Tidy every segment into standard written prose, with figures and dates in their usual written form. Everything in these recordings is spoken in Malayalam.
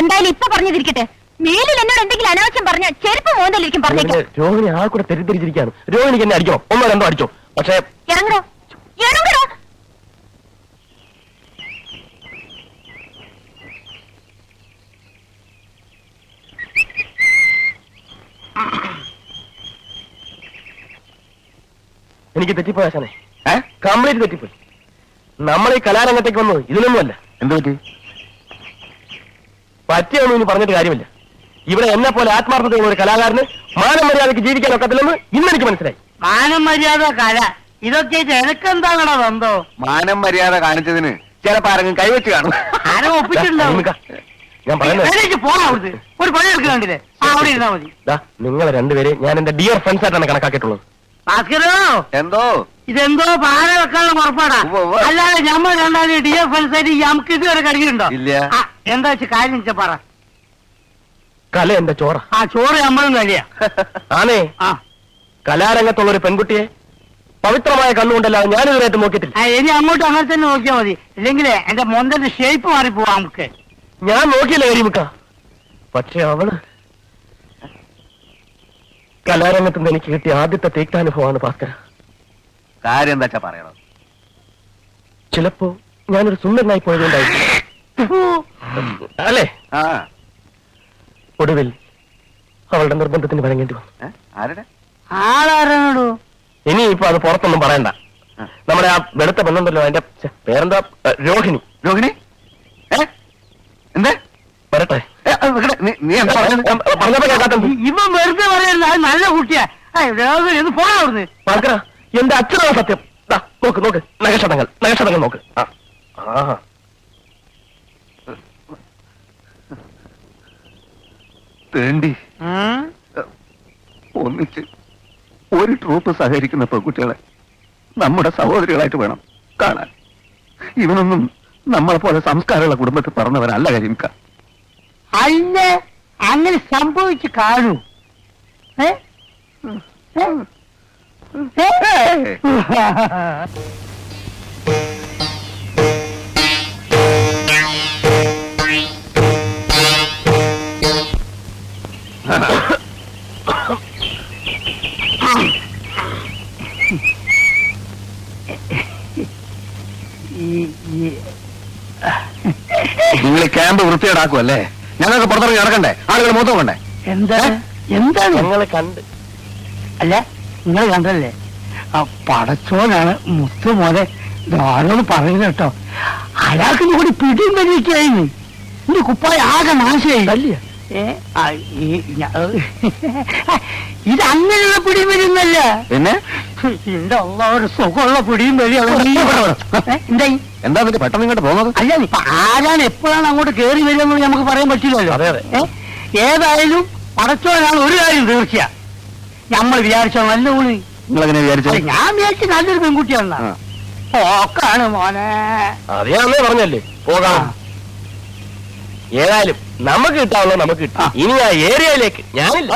എന്തായാലും ഇപ്പൊ പറഞ്ഞതിരിക്കട്ടെ. മേലിൽ എന്നോട് എന്തെങ്കിലും അനാവശ്യം പറഞ്ഞ ചെരുപ്പ് മോന്തലിരിക്കും പറഞ്ഞേക്കാം. രോഹിണി ആ കൂടെ തെറ്റിദ്ധരിച്ചിരിക്കുകയാണ്. രോഹിണിക്ക് എന്നെ അടിക്കണം, ഒന്നോ രണ്ടോ അടിച്ചോ. പക്ഷേ ഇറങ്ങണോ ഇറങ്ങണോ? എനിക്ക് തെറ്റിപ്പോയി ആശാനെ, കംപ്ലീറ്റ് തെറ്റിപ്പോയി. നമ്മൾ ഈ കലാരംഗത്തേക്ക് വന്നത് ഇതിനൊന്നുമല്ല. എന്ത് പറ്റി? പറ്റിയൊന്നും ഇനി പറഞ്ഞിട്ട് കാര്യമില്ല. ഇവിടെ എന്നെ പോലെ ആത്മാർത്ഥതയുള്ള ഒരു കലാകാരന് മാനം മര്യാദയ്ക്ക് ജീവിക്കാൻ ഒക്കത്തില്ലെന്ന് ഇന്നെനിക്ക് മനസ്സിലായി. മാനം മര്യാദ കല ഇതൊക്കെ എനക്കെന്താണോ ബന്ധോ? മാനം മര്യാദ കാണിച്ചതിന് ചിലപ്പോ ആരെങ്കിലും കൈവച്ച് കാണും. ആരും ഒപ്പിച്ചിട്ടുണ്ടാവും. ഞാൻ പറയുന്നത് പോണാവുന്നത് ഒരു പണി എടുക്കുന്നുണ്ടില്ലേ, അവിടെ ഇരുന്നാ മതി. നിങ്ങളെ രണ്ടുപേരെ ഞാൻ എന്റെ ഡിയർ ഫ്രണ്ട്സ് ആയിട്ടാണ് കണക്കാക്കിയിട്ടുള്ളത്. ഭാസ്കരോ, എന്തോ ഇതെന്തോ പാല വെക്കാനുള്ള പുറപ്പാടാ. അല്ലാതെ ഞമ്മ രണ്ടാമത് ഡിയർ ഫ്രണ്ട്സ് ആയിട്ട് നമുക്ക് ഇതുവരെ കടിക്കുന്നുണ്ടോ? ഇല്ല. എന്താ വെച്ചാൽ കാര്യം വെച്ചാ പറ. കല എന്റെ ചോറ. ആ ചോറ് നമ്മളും കഴിയാ. ആണേ, കലാരംഗത്തുള്ള ഒരു പെൺകുട്ടിയെ പവിത്രമായ കണ്ണുകൊണ്ടല്ലാതെ ഞാനിതുവരെയായിട്ട് നോക്കിയിട്ടില്ല. ഇനി അങ്ങോട്ട് അങ്ങനെ തന്നെ നോക്കിയാൽ മതി, ഇല്ലെങ്കിലേ എന്റെ മൊന്തന്റെ ഷേപ്പ് മാറിപ്പോവാ. നമുക്ക് ഞാൻ നോക്കിയില്ല കരിമുക്ക, പക്ഷെ അവള് കലാരംഗത്ത് നിന്ന് എനിക്ക് കിട്ടിയ ആദ്യത്തെ തേക്താനുഭവമാണ് ഭാസ്കര. കാര്യം എന്താ പറയണം? ചിലപ്പോ ഞാനൊരു സുന്ദരനായി പോയതുകൊണ്ടായിരിക്കും അല്ലേ? ഒടുവിൽ അവളുടെ നിർബന്ധത്തിന് വഴങ്ങേണ്ടി വന്നു. ആരുടെ ആളാരണോ? ഇനിയിപ്പോ അത് പുറത്തൊന്നും പറയണ്ട. നമ്മുടെ ആ വെളുത്ത പെണ്ണുണ്ടല്ലോ, അതിന്റെ പേരെന്താ? രോഹിണി. രോഹിണി എന്താ? വരട്ടെ. നീ എന്താ പറഞ്ഞപ്പോ കേൾക്കാത്ത ഇവൻ വെറുതെ പറയുന്നത് അത് നല്ല കുട്ടിയാ. രോഹിണി പോണാവുന്നത് ഭാസ്കര, എന്റെ അച്ഛനാണ് സത്യം. നോക്ക് നോക്ക്, നഗക്ഷതങ്ങൾ നോക്ക്. വേണ്ടി ഒന്നിച്ച് ഒരു ട്രൂപ്പ് സഹകരിക്കുന്ന പെൺകുട്ടികളെ നമ്മുടെ സഹോദരികളായിട്ട് വേണം കാണാൻ. ഇവനൊന്നും നമ്മളെ പോലെ സംസ്കാരമുള്ള കുടുംബത്തിൽ പറഞ്ഞവരല്ല കരിമിക്ക. അല്ല, അങ്ങനെ സംഭവിച്ചു കാണൂ. നിങ്ങൾ ക്യാമ്പ് വൃത്തിയേടാക്കുമല്ലേ? ഞങ്ങൾക്ക് പുറത്തിറങ്ങി നടക്കണ്ടേ? ആളുകൾ മൊത്തം കൊണ്ടേ? എന്താണ് ഞങ്ങളെ കണ്ട്? അല്ല, നിങ്ങൾ കണ്ടല്ലേ? ആ പടച്ചോനാണ് മുത്തു മോനെ ആരോട് പറയുന്നത് കേട്ടോ. അയാൾക്ക് കൂടി പിടിയും വലിയൊക്കെയായിരുന്നു. എന്റെ കുപ്പായ ആകെ നാശമായി. ഇത് അങ്ങനെയുള്ള പിടിയും വലിയൊന്നല്ല. പിന്നെ എന്റെ ഒരു സുഖമുള്ള പിടിയും വലിയാണ്. എന്തായി? എന്താ പെട്ടെന്ന് ഇങ്ങോട്ട് പോകുന്നത്? അല്ല, ഇപ്പൊ ആരാണ് എപ്പോഴാണ് അങ്ങോട്ട് കയറി വരികയെന്ന് നമുക്ക് പറയാൻ പറ്റില്ലല്ലോ. ഏതായാലും പടച്ചോനാണ് ഒരു കാര്യം തീർച്ചയാ. നമ്മൾ വിചാരിച്ചോ നല്ല ഊണി. നിങ്ങളെങ്ങനെ വിചാരിച്ചത്? ഞാൻ വിചാരിച്ചു നല്ലൊരു പെൺകുട്ടിയാണ്. ഓക്കാണ് മോനെ. അറിയാന്നേ പറഞ്ഞല്ലേ പോകാം. ഏതായാലും നമുക്ക് കിട്ടാവുള്ളത് നമുക്ക് കിട്ടാം. ഇനി ആ ഏരിയയിലേക്ക് ഞാനില്ല.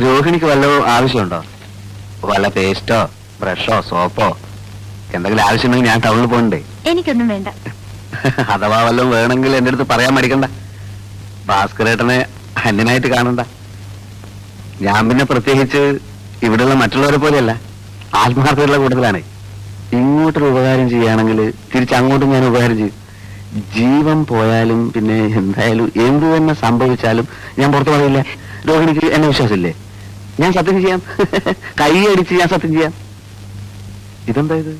രോഹിണിക്ക് വല്ലതും ആവശ്യമുണ്ടോ? വല്ല പേസ്റ്റോ ബ്രഷോ സോപ്പോ എന്തെങ്കിലും ആവശ്യമുണ്ടെങ്കിൽ ഞാൻ ടൗണിൽ പോകണ്ടേ? എനിക്കൊന്നും വേണ്ട. അഥവാ വല്ലതും വേണമെങ്കിൽ എന്റെ അടുത്ത് പറയാൻ മടിക്കണ്ട. ഭാസ്കരേട്ടനെ അന്യനായിട്ട് കാണണ്ട. ഞാൻ പിന്നെ പ്രത്യേകിച്ച് ഇവിടെയുള്ള മറ്റുള്ളവരെ പോലെയല്ല, ആത്മാർത്ഥതയുള്ള കൂടുതലാണ്. ഇങ്ങോട്ടൊരു ഉപകാരം ചെയ്യുകയാണെങ്കിൽ തിരിച്ചങ്ങോട്ടും ഞാൻ ഉപകാരം ചെയ്യും. ജീവൻ പോയാലും പിന്നെ എന്തായാലും എന്തു തന്നെ സംഭവിച്ചാലും ഞാൻ പുറത്തു പറയില്ല. രോഹിണിക്ക് എന്നെ വിശ്വാസമില്ലേ? ഞാൻ സത്യം ചെയ്യാം. കൈ അടിച്ച് ഞാൻ സത്യം ചെയ്യാം. ഇതെന്താ ഇത്?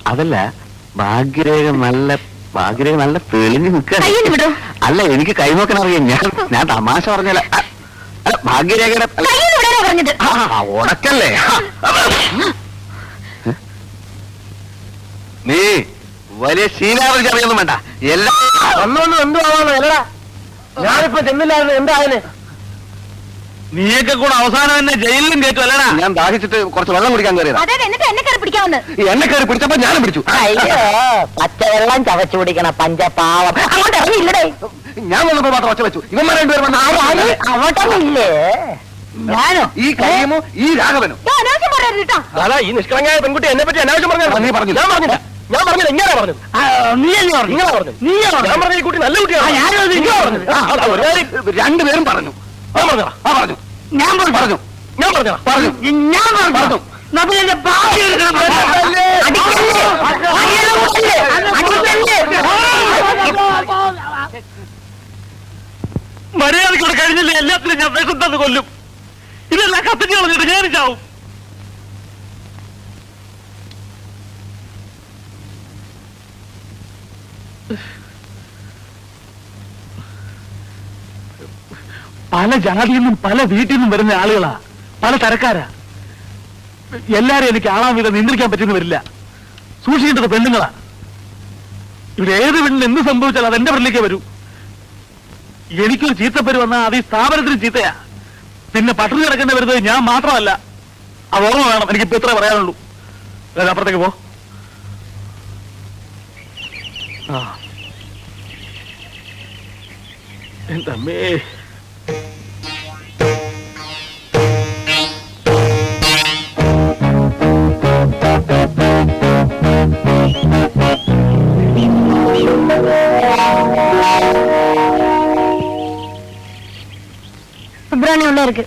അതല്ല, ഭാഗ്യരേഖ നല്ല തെളിഞ്ഞു നിൽക്കുക. അല്ല, എനിക്ക് കൈ നോക്കാൻ അറിയാം. ഞാൻ തമാശ പറഞ്ഞല്ല. ഭാഗ്യരേഖയുടെ ഉടക്കല്ലേ? നീ വലിയ ശീലാവധി അറിയൊന്നും വേണ്ട. എല്ലാം ഒന്നൊന്നും എന്തോ ആവാന്നോ അല്ലടാ. ഞാനിപ്പോ ചെന്നില്ലായിരുന്നു. എന്തായാലും നീയൊക്കെ കൂടെ അവസാനം തന്നെ ജയിലിലും കയറ്റും അല്ലടാ. ഞാൻ ദാഹിച്ചിട്ട് കുറച്ച് വെള്ളം കുടിക്കാൻ കയറിയതാ. എന്നിട്ട് എന്നെ കയറി പിടിക്കാൻ പിടിച്ചോന്ന്. എന്നെ കയറി പിടിച്ചപ്പോ ഞാനും പിടിച്ചു. അയ്യോ പച്ചവെള്ളം ചവച്ചു കുടിക്കണ പഞ്ചപാവം അങ്ങോട്ട് ഇറങ്ങിയില്ലടേ. ഞാൻ വന്നപ്പോ മാത്രം ഒച്ച വെച്ചു. ഇവന്മാർ രണ്ടുപേരും അങ്ങോട്ടൊന്നില്ലേ ഞാനോ ഈ കയ്യമോ ഈ രാഘവനോ. അനാവശ്യം പറയരുത് കേട്ടോ. അതാ ഈ നിഷ്കളങ്കയായ പെൺകുട്ടി എന്നെ പറ്റി അനാവശ്യം പറഞ്ഞു. നീ പറഞ്ഞു. ഞാൻ പറഞ്ഞില്ല. ഞാൻ പറഞ്ഞില്ല. ഇങ്ങനെ പറഞ്ഞത്. നീയല്ലേ പറഞ്ഞു നിങ്ങളാ പറഞ്ഞു. ഞാൻ പറഞ്ഞ ഈ കുട്ടി നല്ല കുട്ടിയാണ്. രണ്ടുപേരും പറഞ്ഞു. ഞാൻ പറഞ്ഞതാ. പറഞ്ഞു. ഞാൻ പറഞ്ഞു. ഞാൻ പറഞ്ഞതാ. പറഞ്ഞു. ഞാൻ പറഞ്ഞു നമ്മളെന്റെ ഭാവി മര്യാദക്കൂടെ കഴിഞ്ഞില്ല. എല്ലാത്തിനും ഞാൻ വിഷം തന്ന് കൊല്ലും. ഇതെല്ലാം കത്തിച്ച് കളഞ്ഞിട്ട് ഞാൻ ചാവും. പല ജാതിയിൽ നിന്നും പല വീട്ടിൽ നിന്നും വരുന്ന ആളുകളാ, പല തരക്കാരാ. എല്ലാരും എനിക്ക് ആളാൻ വീതം നിയന്ത്രിക്കാൻ പറ്റുന്ന വരില്ല. സൂക്ഷിക്കേണ്ടത് പെണ്ണുങ്ങളാ. ഇവിടെ ഏത് പെണ്ണിന് എന്ത് സംഭവിച്ചാൽ അത് എന്റെ പെണ്ണിലേക്ക് വരൂ. എനിക്കൊരു ചീത്തപ്പേര് വന്നാൽ അത് ഈ സ്ഥാപനത്തിന് ചീത്തയാ. പിന്നെ പട്ടിണി കിടക്കേണ്ടി വരുന്നത് ഞാൻ മാത്രമല്ല. അത് ഓർമ്മ വേണം. എനിക്കിപ്പോ ഇത്രേ പറയാനുള്ളൂ. അതായത് അപ്പുറത്തേക്ക് പോ. എന്റെ അമ്മേ. சுப்பிரமணியம் உள்ள இருக்கு.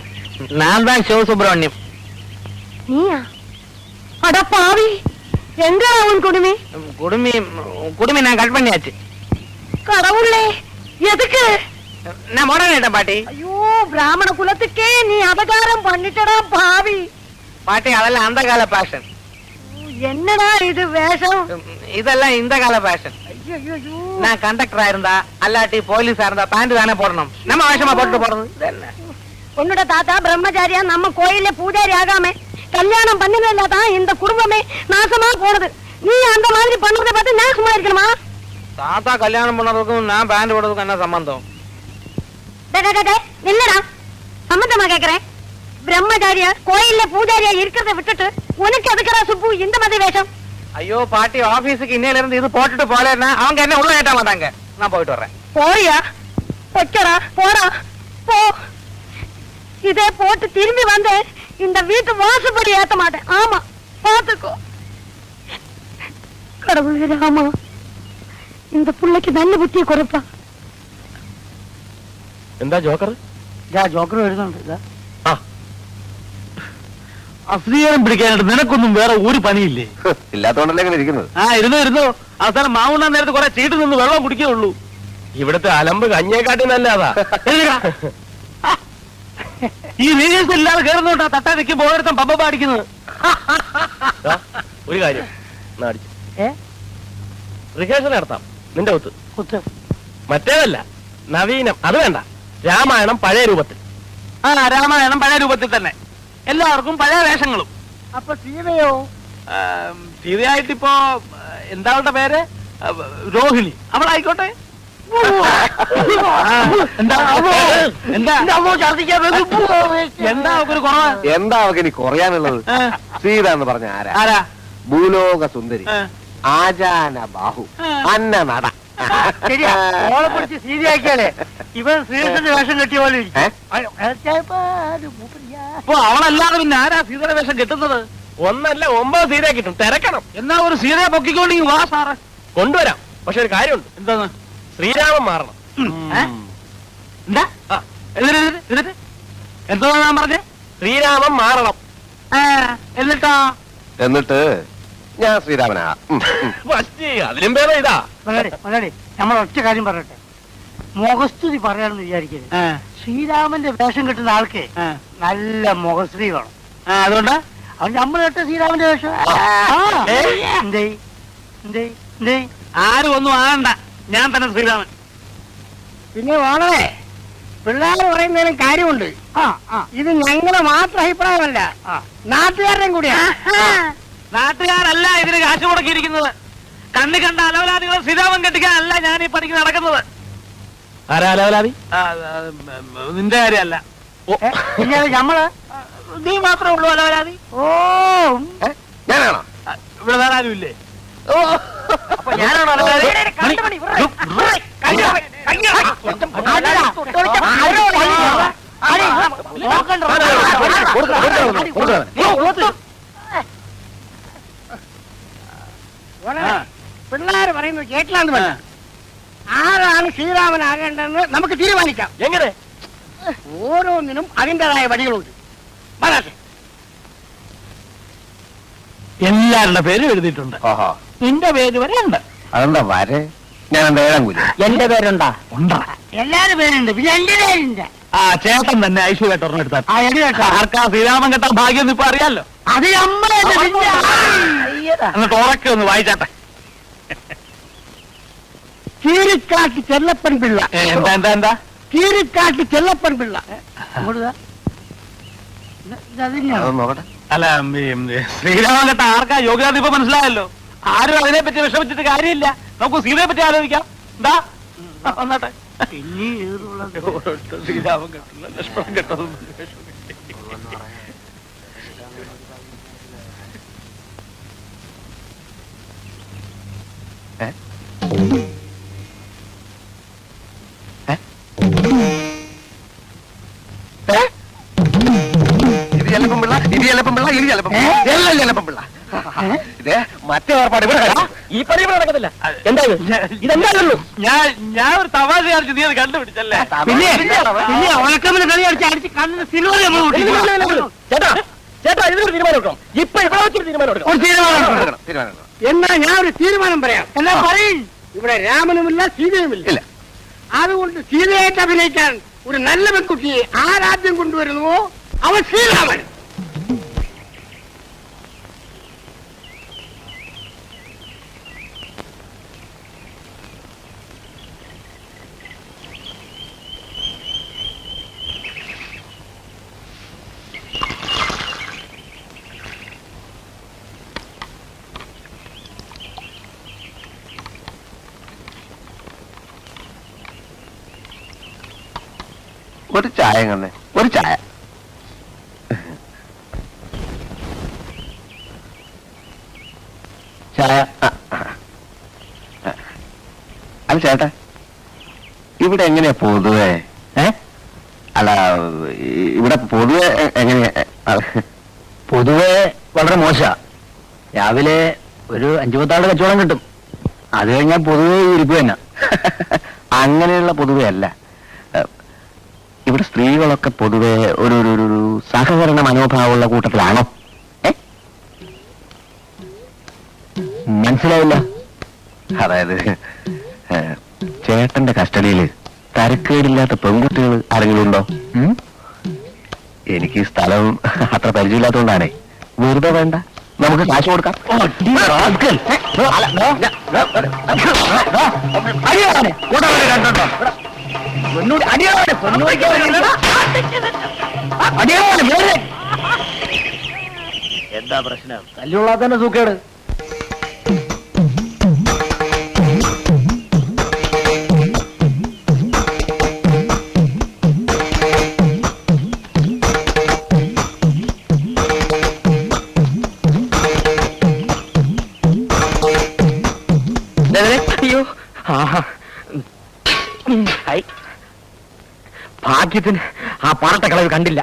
நான் தான் சிவ சுப்பிரமணியம். நீயா? அட பாவி, எங்க உன் குடுமி? குடுமி நான் கட் பண்ணியாச்சு. கடவுளே, எதுக்கு? நான் மோடனேட்டேன் பாட்டி. ஐயோ, பிராமண குலத்துக்கே நீ அபகாரம் பண்ணிட்டடா பாவி. பாட்டி அதெல்லாம் அந்த கால பேஷன். என்னடா இது வேஷம்? இதெல்லாம் இந்த கால பேஷன். ஐயோ, நான் கண்டக்டரா இருந்தா அல்லாட்டி போலீஸா இருந்தா பேண்ட் தானே போடணும். நம்ம வேஷமா போட்டு போறது. உன்னோட தாத்தா பிரம்மச்சாரியா நம்ம கோயில பூஜாரி ஆகாம கல்யாணம் பண்ணதுதான் இந்த குடும்பமே நாசமா போனது. நீ அந்த மாதிரி பண்றதை பார்த்து நான் சும்மா இருக்கணுமா? தாத்தா கல்யாணம் பண்ணறதுக்கும் நான் பேண்ட் போடுறதுக்கும் என்ன சம்பந்தம்? இல்லடா, சம்பந்தமா கேக்குறேன். பிரம்மச்சாரியா கோயில்ல பூஜாரியா இருக்கிறத விட்டுட்டு உனக்கு எதுக்குறா சுப்பு இந்த மாதிரி வேஷம்? ஐயோ பாட்டி, ஆபீஸுக்கு இன்னையில இருந்து இது போட்டுட்டு போலேன்னா அவங்க என்ன உள்ள ஏட்ட மாட்டாங்க. நான் போயிட்டு வரேன். போயா? பொச்சடா, போடா போ. இதே போட்டு திரும்பி வந்து இந்த வீட்டு வாசப்படி ஏத்த மாட்டேன். ஆமா, பாத்துக்கோ. கடவுளே ராமா, இந்த புள்ளைக்கு நல்ல புத்தியை கொடுப்பா. എന്താ ജോക്കർ? ജോക്കർ വരുന്നുണ്ട്. അശ്ലീലം പിടിക്കാനായിട്ട് നിനക്കൊന്നും വേറെ ഒരു പണിയില്ലേ? ഇല്ലാത്തോണ്ടല്ലേ ഇങ്ങനെ ഇരിക്കുന്നത്. ഇരുന്നു അവസാനം മാവുണ്ണാൻ നേരത്ത് കുറെ ചീട്ട് നിന്ന് വെള്ളം കുടിക്കുകയുള്ളൂ. ഇവിടുത്തെ അലമ്പ് കഞ്ഞേക്കാട്ടി നല്ലതാ. ഈ റീൽസ് ഇല്ലാതെ കയറുന്നോട്ടാ തട്ടാ നിൽക്കുമ്പോ ഓരോരുത്തൻ പമ്പ പാടിക്കുന്നത്. ഒരു കാര്യം റിഹേഴ്സൽ നടത്താം നിന്റെ ഒത്ത്. മറ്റേതല്ല, നവീനം. അത് വേണ്ട. രാമായണം പഴയ രൂപത്തിൽ. രാമായണം പഴയ രൂപത്തിൽ തന്നെ. എല്ലാവർക്കും പഴയ വേഷങ്ങളും. അപ്പൊ സീതയോ? സീതയായിട്ടിപ്പോ എന്താ അവളുടെ പേര്? രോഹിണി. അവളായിക്കോട്ടെ. എന്താ ഒരു കുറവ്? എന്താ അവർക്ക് ഇനി കുറയാനുള്ളത്? സീത എന്ന് പറഞ്ഞ ആരാ? ഭൂലോക സുന്ദരി, ആചാന ബാഹു, അന്ന നട. ശരിയാ, ഓളെ പിടിച്ച് സീതയാക്കിയാലേ ഇവൻ ശ്രീകൃഷ്ണന്റെ വേഷം കെട്ടിയ പോലെ അപ്പൊ അവളല്ലാതെ പിന്നെ ആരാ സീതയുടെ വേഷം കെട്ടുന്നത്? ഒന്നല്ല 9 സീതയെ കിട്ടും. തിരക്കണം. എന്നാ ഒരു സീതയെ പൊക്കിക്കൊണ്ടി വാ സാറ്. കൊണ്ടുവരാം. പക്ഷെ ഒരു കാര്യമുണ്ട്. എന്താണ്? ശ്രീരാമൻ മാറണം. എന്താ എന്നിട്ട് എന്തോ ഞാൻ പറഞ്ഞേ? ശ്രീരാമൻ മാറണം. എന്നിട്ട് ഞാൻ ശ്രീരാമനാ. അതിലും പേരെ ഇതാ നമ്മൾ ഒറ്റ കാര്യം പറയട്ടെ. മുഖസ്തുതി പറയാണെന്ന് വിചാരിക്കരുത്. ശ്രീരാമന്റെ വേഷം കിട്ടുന്ന ആൾക്ക് നല്ല മുഖസ്തുതി വേണം. അതുകൊണ്ട് അവൻ നമ്മൾ കേട്ട ശ്രീരാമന്റെ വേഷം. ആരും ഒന്നും ആകണ്ട. ഞാൻ തന്നെ ശ്രീരാമൻ. പിന്നെ വേണമേ, പിള്ളേർ പറയുന്നതിനും കാര്യമുണ്ട്. ഇത് ഞങ്ങളുടെ മാത്രം അഭിപ്രായമല്ല, നാട്ടുകാരുടെയും കൂടിയാണ്. നാട്ടുകാരല്ല ഇതിന് കാശ് മുടക്കിയിരിക്കുന്നത്. കണ്ണി കണ്ട അലവലാദികളെ ശ്രീരാമൻ കെട്ടിക്കാനല്ല ഞാൻ ഈ പണിക്ക് നടക്കുന്നത്. ആരാ അലവലാദി? നിന്റെ കാര്യമല്ല. പിന്നെ നമ്മള് നീ മാത്രമേ ഉള്ളൂ അലവലാദി. ഓ, ഞാനാണോ? ഇവിടെ വേറെ ആരും ഇല്ലേ? അപ്പൊ ഞാനാണോ അലങ്കാരി? മണി, പിള്ളേര് പറയുന്നത് കേട്ടില്ലാന്ന് വേണ്ട. ആരാണ് ശ്രീരാമനാകേണ്ടതെന്ന് നമുക്ക് തീരുമാനിക്കാം. എങ്ങനെ? ഓരോന്നിനും അതിൻ്റെതായ വഴികളുണ്ട്. വരാട്ടെ. എല്ലാവരുടെ പേരും എഴുതിയിട്ടുണ്ട്. ഓഹോ, നിന്റെ പേര് വരെ ഉണ്ട്. അതെന്താ വരെ? ഞാൻ എന്താ ഏഴാം കൂലി? എന്റെ പേരുണ്ടാ? ഉണ്ടാ. എല്ലാരും പേരുണ്ട്, പിന്നെ എന്റെ പേരുണ്ട്. ആ ചേട്ടൻ തന്നെ ഐശ്വര്യായിട്ട് ഒരെണ്ണം എടുത്താൽ. ആ എടി കേട്ടോ, ആർക്കാ ശ്രീരാമൻ കെട്ടാൻ ഭാഗ്യം ഇപ്പൊ അറിയാലോ. അത് നമ്മളെ എന്നിട്ട് ഉറക്കെ ഒന്ന് വായിച്ചാട്ടെ. കീരിക്കാട്ട് ചെല്ലപ്പൻ പിള്ള. എന്താ എന്താ എന്താ? കീരിക്കാട്ട് ചെല്ലപ്പൻ പിള്ള. അതൊന്ന് നോക്കട്ടെ. അല്ല ശ്രീരാമൻ കെട്ട ആർക്കാ യോഗ്യത ഇപ്പൊ മനസ്സിലായല്ലോ. ആരും അതിനെ പറ്റി വിഷമിച്ചിട്ട് കാര്യമില്ല. നമുക്ക് സീതയെ പറ്റി ആലോചിക്കാം. എന്താ വന്നാട്ടെ. ശ്രീരാമൻ കെട്ടില്ല, ലക്ഷ്മണൻ കെട്ടതൊന്നും ഇത് ചെലപ്പം പിള്ള, ഇത് ചെലപ്പം പിള്ള, ഇത് ചെലപ്പം പിള്ള. എല്ലാം ചെലപ്പം പിള്ള. ഇത് മറ്റേ ഏർപ്പാട് ഇവിടെ കഴിഞ്ഞു. ഈ പണി ഇവിടെ നടക്കത്തില്ല. എന്താ ഇത്? ഇതെന്താണല്ലോ? ഞാൻ ഒരു തമാശ കാണിച്ചു, നീ അത് കണ്ടുപിടിച്ചല്ലേ? പിന്നെ ഉണക്കമിന് കളി അടിച്ച് കണ്ണിന് സിൽവർ നമ്മൾ കൂട്ടിക്കണം. ചേട്ടാ ചേട്ടാ ഇതിനൊരു തീരുമാനം എടുക്കണം. ഇപ്പൊ ഇവിടെ വെച്ചൊരു തീരുമാനം എടുക്കണം. ഒരു തീരുമാനം തീരുമാനം, തീരുമാനം. എന്നാ ഞാൻ ഒരു തീരുമാനം പറയാം. എന്നാ പറയും. ഇവിടെ രാമനുമില്ല സീതയുമില്ല. ഇല്ല. അതുകൊണ്ട് സീതയായിട്ട് അഭിനയിക്കാൻ ഒരു നല്ല പെൺകുട്ടിയെ ആരാദ്യം കൊണ്ടുവരുന്നുവോ അവൻ ശ്രീരാമൻ. ഒരു ചായ കണ്ണേ, ഒരു ചായ. ചായ. അല്ല ചേട്ടാ, ഇവിടെ എങ്ങനെയാ പൊതുവെ? അല്ല, ഇവിടെ പൊതുവെ എങ്ങനെയാ? പൊതുവെ വളരെ മോശ. രാവിലെ ഒരു 5-10 കച്ചവടം കിട്ടും. അത് കഴിഞ്ഞാൽ പൊതുവെ ഇരിപ്പ് തന്നെ. അങ്ങനെയുള്ള പൊതുവെ അല്ല. ഇവിടെ സ്ത്രീകളൊക്കെ പൊതുവെ ഒരു സഹകരണ മനോഭാവമുള്ള കൂട്ടത്തിലാണോ? മനസ്സിലായില്ല. അതായത് ചേട്ടന്റെ കസ്റ്റഡിയിൽ തരക്കേടില്ലാത്ത പെൺകുട്ടികൾ ആരെങ്കിലും ഉണ്ടോ? എനിക്ക് ഈ സ്ഥലം അത്ര പരിചയമില്ലാത്തതുകൊണ്ടാണേ. വെറുതെ വേണ്ട, നമുക്ക് കാശ് കൊടുക്കാം. എന്താ പ്രശ്നം? തല്ലുള്ള തന്നെ സൂക്കേട്. അയ്യോ ഭാഗ്യത്തിന് ആ പാറട്ട കളവ് കണ്ടില്ല.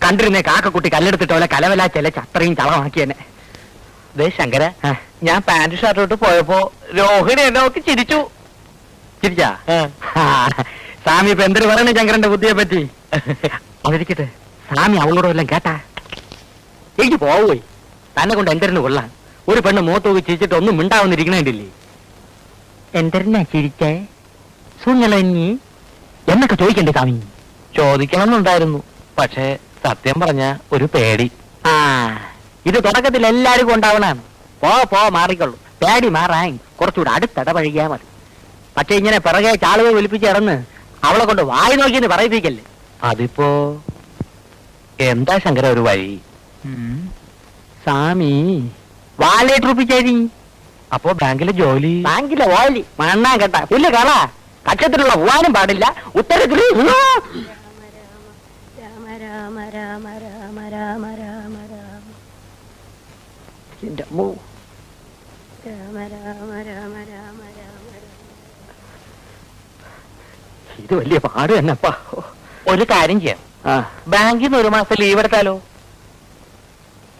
കണ്ടിരുന്നേ കാക്കക്കുട്ടി കല്ലെടുത്തിട്ട് പോലെ കലവല ചെലച്ച് അത്രയും ചളമാക്കിയെന്നെ. ദേ ശങ്കര, ഞാൻ പാന്റ് ഷർട്ടോട്ട് പോയപ്പോ രോഹിണി എന്നെ നോക്കി ചിരിച്ചു. ചിരിച്ചാ? സ്വാമി ഇപ്പൊ എന്തൊരു പറയണേ ശങ്കരന്റെ ബുദ്ധിയെ പറ്റി? അവരിക്കട്ടെ, സ്വാമി അവളോട് വല്ലതും കേട്ടാ? എനിക്ക് പോവുകയെ തന്നെ കൊണ്ട് എന്തെരുന്ന് കൊള്ളാൻ. ഒരു പെണ്ണ് മൂത്ത് നോക്കി ചിരിച്ചിട്ട് ഒന്നും മിണ്ടാവുന്നിരിക്കണേണ്ടില്ലേ? എന്തെന്നാ ചിരിച്ചേ? സുങ്ങളി എന്നൊക്കെ ചോദിക്കണ്ടേ സ്വാമി? ചോദിക്കണമെന്നുണ്ടായിരുന്നു, പക്ഷേ സത്യം പറഞ്ഞ ഒരു പേടി. ആ, ഇത് തുടക്കത്തിൽ എല്ലാവർക്കും ഉണ്ടാവണാണ്. പോ മാറിക്കൊള്ളു. പേടി മാറാൻ കുറച്ചുകൂടെ അടുത്തിടപഴകിയാ മതി. പക്ഷെ ഇങ്ങനെ പിറകെ ചാളുകൾ വിളിപ്പിച്ച് ഇറന്ന് അവളെ കൊണ്ട് വായി നോക്കിയെന്ന് പറയിപ്പിക്കല്ലേ. അതിപ്പോ എന്താ ശങ്കര ഒരു വഴി? സ്വാമി വാലേറ്റ് റുപ്പിച്ചേരി. അപ്പോ ബാങ്കിലെ ജോലി? ബാങ്കിലെ ഓലി മണ്ണാ കേട്ട പുല്ല് കള. കക്ഷത്തിലുള്ള പോവാനും പാടില്ല. ഉത്തരത്തിൽ രാമ രാമ രാമ രാമ രാമ രാമ രാമ. എന്റെ അമ്മോ, രാമ രാമ രാമ രാമ രാമ ഇത് വലിയ പാട് തന്നെപ്പാ. ഒരു കാര്യം ചെയ്യാം, ബാങ്കിൽ നിന്ന് ഒരു മാസം ലീവ് എടുത്താലോ?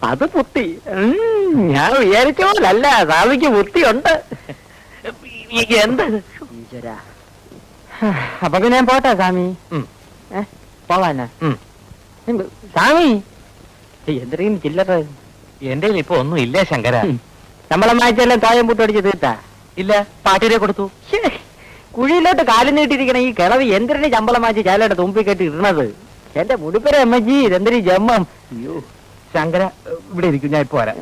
അത് ബുദ്ധി. ഞാൻ വിചാരിച്ച പോലല്ല, സ്വാമിക്ക് ബുദ്ധിയുണ്ട്. എന്ത് അപ്പൊ പിന്നെ ഞാൻ പോട്ടെ സ്വാമി. പോവാനാ സ്വാമി? എന്തെങ്കിലും ചില്ലറ എന്റെ ഇപ്പൊ ഒന്നും ഇല്ല ശങ്കര. ശമ്പളം വായിച്ചെല്ലാം തായം പൂട്ടടിച്ച് തീർത്താ? ഇല്ല, പാട്ടിനെ കൊടുത്തു. കുഴിയിലോട്ട് കാലം നീട്ടിയിരിക്കണ ഈ കിളവ് എന്തിനാണ് ശമ്പളം വായിച്ച് ചാലയുടെ തുമ്പി കെട്ടി ഇടണത്? എന്റെ മുടിപ്പര അമ്മജി ഇതെന്തൊരു ജമ്മം. അയ്യോ ശങ്കര ഇവിടെ ഇരിക്കും, ഞാൻ ഇപ്പൊ വരാം.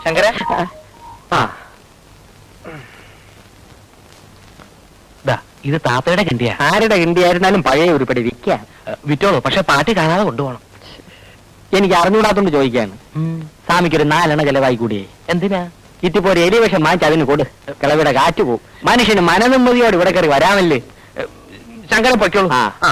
ശങ്കര, ഇത് താത്തയുടെ കിണ്ടിയാ. ആരുടെ കിണ്ടിയായിരുന്നാലും പഴയ ഉരുപ്പടി വിൽക്കാം. വിറ്റോളൂ, പക്ഷെ പാട്ടി കാണാതെ കൊണ്ടുപോകണം. എനിക്ക് അറിഞ്ഞുകൂടാത്തോണ്ട് ചോദിക്കാണ്. സ്വാമിക്കൊരു 4 എണ്ണ ചെലവായി കൂടിയേ. എന്തിനാ? ഇത്തിപ്പോ ഒരു എലി വിഷം വാങ്ങിച്ച് അതിന് കൊടു. കിളവിടെ കാറ്റ് പോവും. മനുഷ്യന് മനനിമ്മതിയോട് ഇവിടെ കയറി വരാമല്ലേ. ശങ്കരൻ പൊയ്ക്കോളൂ. ആ